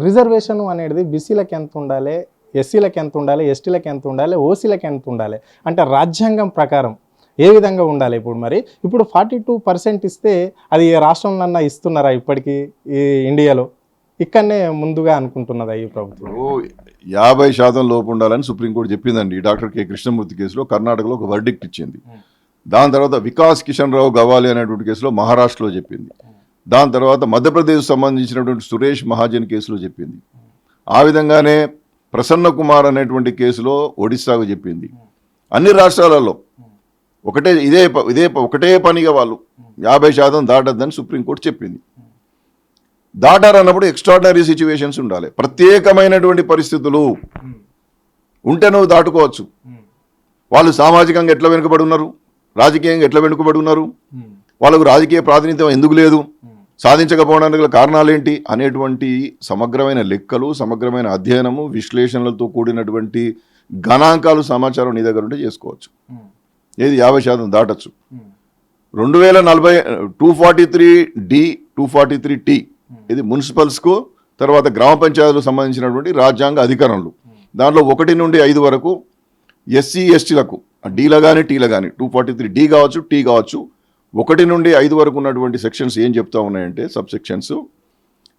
Reservation అనేది బీసీలకు ఎంత ఉండాలి, ఎస్సీలకు ఎంత ఉండాలి, ఎస్టీలకు ఎంత ఉండాలి, ఓసీలకు ఎంత ఉండాలి అంటే రాజ్యాంగం ప్రకారం ఏ విధంగా ఉండాలి? ఇప్పుడు 42% ఇస్తే అది ఏ రాష్ట్రంలో ఇస్తున్నారా ఇప్పటికీ ఈ ఇండియాలో? ఇక్కడనే ముందుగా అనుకుంటున్నదా ఈ ప్రభుత్వం? 50% లోపు ఉండాలని సుప్రీంకోర్టు చెప్పిందండి. డాక్టర్ కె కృష్ణమూర్తి కేసులో కర్ణాటకలో ఒక వర్డిక్ట్ ఇచ్చింది. దాని తర్వాత వికాస్ కిషన్ రావు గవాలి అనేటువంటి కేసులో మహారాష్ట్రలో చెప్పింది. దాని తర్వాత మధ్యప్రదేశ్ సంబంధించినటువంటి సురేష్ మహాజన్ కేసులో చెప్పింది. ఆ విధంగానే ప్రసన్న కుమార్ అనేటువంటి కేసులో ఒడిస్సాకు చెప్పింది. అన్ని రాష్ట్రాలలో ఒకటే పనిగా వాళ్ళు 50% దాటద్దని సుప్రీంకోర్టు చెప్పింది. దాటారన్నప్పుడు ఎక్స్ట్రాడినరీ సిచ్యువేషన్స్ ఉండాలి, ప్రత్యేకమైనటువంటి పరిస్థితులు ఉంటే నువ్వు దాటుకోవచ్చు. వాళ్ళు సామాజికంగా ఎట్లా వెనుకబడి ఉన్నారు, రాజకీయంగా ఎట్లా వెనుకబడి ఉన్నారు, వాళ్ళకు రాజకీయ ప్రాతినిధ్యం ఎందుకు లేదు, సాధించకపోవడానికి కారణాలు ఏంటి అనేటువంటి సమగ్రమైన లెక్కలు, సమగ్రమైన అధ్యయనము, విశ్లేషణలతో కూడినటువంటి గణాంకాలు, సమాచారం నీ దగ్గర ఉంటే చేసుకోవచ్చు. ఏది 50% దాటచ్చు. 2040 243D 243T ఇది మున్సిపల్స్కు, తర్వాత గ్రామ పంచాయతీలకు సంబంధించినటువంటి రాజ్యాంగ అధికారంలో దాంట్లో 1 నుండి 5 వరకు ఎస్సీ ఎస్టీలకు డీల కానీ టీల కానీ 243D కావచ్చు, టీ కావచ్చు, 1 నుండి 5 వరకు ఉన్నటువంటి సెక్షన్స్ ఏం చెప్తా ఉన్నాయంటే సబ్ సెక్షన్స్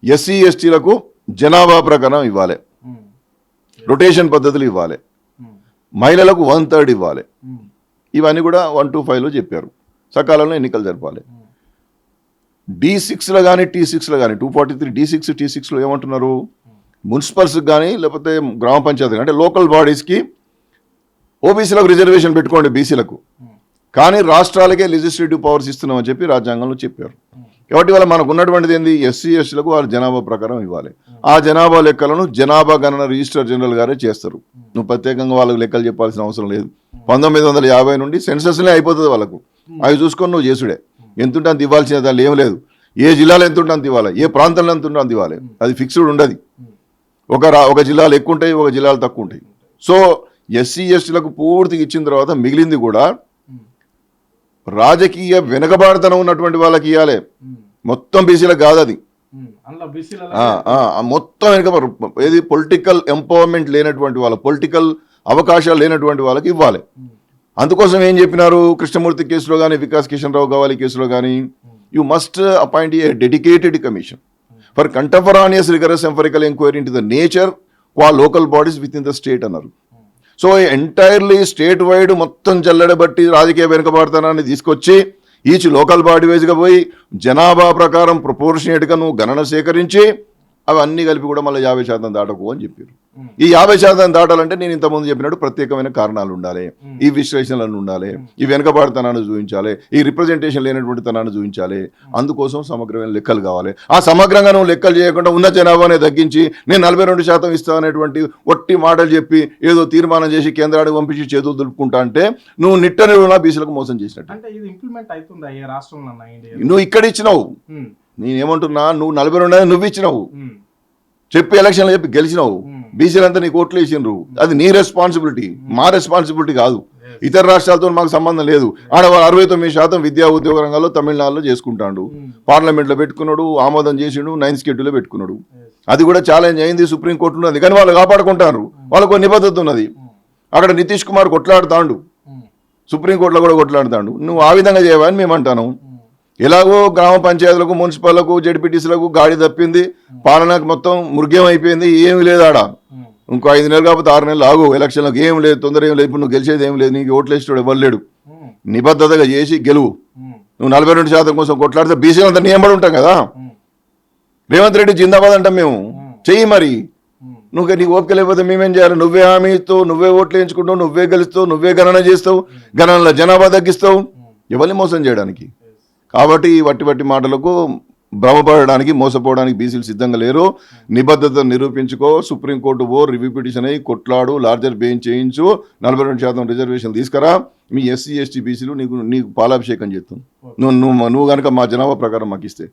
ఎస్సీ ఎస్టీలకు జనాభా ప్రకారం ఇవ్వాలి, రొటేషన్ పద్ధతులు ఇవ్వాలి, మహిళలకు 1/3 ఇవ్వాలి. ఇవన్నీ కూడా 125లో చెప్పారు. సకాలంలో ఎన్నికలు జరపాలి. D6లో కానీ T6లో కానీ 243D6 T6లో ఏమంటున్నారు, మున్సిపల్స్కి కానీ లేకపోతే గ్రామ పంచాయతీ అంటే లోకల్ బాడీస్కి ఓబీసీలకు రిజర్వేషన్ పెట్టుకోండి, బీసీలకు కానీ రాష్ట్రాలకే లెజిస్లేటివ్ పవర్స్ ఇస్తున్నామని చెప్పి రాజ్యాంగంలో చెప్పారు. కాబట్టి వల్ల మనకు ఉన్నటువంటిది ఏంది, ఎస్సీ ఎస్టీలకు వాళ్ళ జనాభా ప్రకారం ఇవ్వాలి. ఆ జనాభా లెక్కలను జనాభా గణన రిజిస్టర్ జనరల్ గారే చేస్తారు. నువ్వు ప్రత్యేకంగా వాళ్ళకు లెక్కలు చెప్పాల్సిన అవసరం లేదు. 1950 నుండి సెన్సస్లే అయిపోతుంది వాళ్ళకు. అవి చూసుకొని నువ్వు చేసుడే. ఎంత ఉంటే అంత ఇవ్వాల్సిన దాన్ని ఏం లేదు. ఏ జిల్లాలో ఎంత ఉంటే అంత ఇవ్వాలి, ఏ ప్రాంతంలో ఎంత ఉంటే అంత ఇవ్వాలి. అది ఫిక్స్డ్ ఉండదు. ఒక జిల్లాలు ఎక్కువ ఉంటాయి, ఒక జిల్లాలు తక్కువ ఉంటాయి. సో ఎస్సీ ఎస్టీలకు పూర్తిగా ఇచ్చిన తర్వాత మిగిలింది కూడా రాజకీయ వెనుకబాటుతనం ఉన్నటువంటి వాళ్ళకి ఇవ్వాలి. మొత్తం బీసీలకు కాదు అది. మొత్తం వెనుకబాటు ఏది పొలిటికల్ ఎంపవర్మెంట్ లేనటువంటి వాళ్ళ, పొలిటికల్ అవకాశాలు లేనటువంటి వాళ్ళకి ఇవ్వాలి. అందుకోసం ఏం చెప్పినారు, కృష్ణమూర్తి కేసులో కానీ వికాస్ కిషన్ రావు గవాలి కేసులో కానీ you must appoint a dedicated commission for contemporaneous rigorous empirical enquiry into the nature local bodies within the state అన్నారు. సో ఎంటైర్లీ స్టేట్ వైడ్ మొత్తం జల్లెడబట్టి రాజకీయ వెనుకబాటుతనాన్ని తీసుకొచ్చి ఈచ్ లోకల్ బాడీ వైజ్గా పోయి జనాభా ప్రకారం ప్రపోర్షనేట్గా నువ్వు గణన సేకరించి అవి అన్నీ కలిపి కూడా మళ్ళీ 50% దాటకు అని చెప్పారు. ఈ 50% దాటాలంటే నేను ఇంతకుముందు చెప్పినట్టు ప్రత్యేకమైన కారణాలు ఉండాలి, ఈ విశ్లేషణలు ఉండాలి, ఈ వెనుకబాటుతనాన్ని చూపించాలి, ఈ రిప్రజెంటేషన్ లేనటువంటి తనాన్ని చూపించాలి. అందుకోసం సమగ్రమైన లెక్కలు కావాలి. ఆ సమగ్రంగా నువ్వు లెక్కలు చేయకుండా ఉన్న జనాభానే తగ్గించి నేను 42% ఇస్తా అనేటువంటి ఒట్టి మాటలు చెప్పి ఏదో తీర్మానం చేసి కేంద్రానికి పంపించి చేతులు దులుపుకుంటా అంటే నువ్వు నిట్టనిరునా బీసీలకు మోసం చేసినట్టు. నువ్వు ఇక్కడ ఇచ్చినావు, నేనేమంటున్నా, నువ్వు 42 నువ్వు ఇచ్చినావు, చెప్పి ఎలక్షన్లో చెప్పి గెలిచినావు, బీసీలంతా నీకు ఓట్లు వేసినారు. అది నీ రెస్పాన్సిబిలిటీ, మా రెస్పాన్సిబిలిటీ కాదు. ఇతర రాష్ట్రాలతో మాకు సంబంధం లేదు. ఆడ 69% విద్యా ఉద్యోగ రంగాల్లో తమిళనాడులో చేసుకుంటాడు, పార్లమెంట్లో పెట్టుకున్నాడు, ఆమోదం చేసిండు, 9th షెడ్యూల్లో పెట్టుకున్నాడు. అది కూడా ఛాలెంజ్ అయింది, సుప్రీంకోర్టులో ఉన్నది. కానీ వాళ్ళు కాపాడుకుంటారు, వాళ్ళకు నిబద్ధత ఉన్నది. అక్కడ నితీష్ కుమార్ కొట్లాడుతాడు, సుప్రీంకోర్టులో కూడా కొట్లాడుతాడు. నువ్వు ఆ విధంగా చేయవని మేము అంటాను. ఎలాగో గ్రామ పంచాయతీలకు, మున్సిపల్లకు, జడ్పీటీసీలకు గాడి తప్పింది, పాలనకు మొత్తం మృగ్యం అయిపోయింది, ఏమి లేదు ఆడ. ఇంకో 5 నెలలు కాకపోతే 6 నెలలు ఆగు, ఎలక్షన్లకు ఏం లేదు, తొందర ఏం లేదు. ఇప్పుడు నువ్వు గెలిచేది ఏం లేదు, నీకు ఓట్లు వేసేవాడు ఇవ్వలేడు. నిబద్ధతగా చేసి గెలువు. నువ్వు 42% కోసం కొట్లాడితే బీసీలంతా నియమబడి ఉంటాం కదా. రేవంత్ రెడ్డి జిందాబాద్ అంటాం మేము, చెయ్యి మరి. నువ్వు నీకు ఓపిక లేకపోతే మేమేం చేయాలి? నువ్వే హామీ ఇస్తావు, నువ్వే ఓట్లు వేయించుకుంటావు, నువ్వే గెలుస్తావు, నువ్వే గణన చేస్తావు, గణనలో జనాభా తగ్గిస్తావు, ఎవరిని మోసం చేయడానికి. కాబట్టి వట్టి మాటలకు భ్రమపడడానికి, మోసపోవడానికి బీసీలు సిద్ధంగా లేరు. నిబద్ధత నిరూపించుకో, సుప్రీంకోర్టు రివ్యూ పిటిషన్ అయ్యి కొట్లాడు, లార్జర్ బెంచ్ చేయించు, 42% రిజర్వేషన్ తీసుకురా. మీ ఎస్సీ ఎస్టీ బీసీలు నీకు పాలాభిషేకం చేస్తాం నువ్వు కనుక మా జనాభా ప్రకారం మాకు ఇస్తే.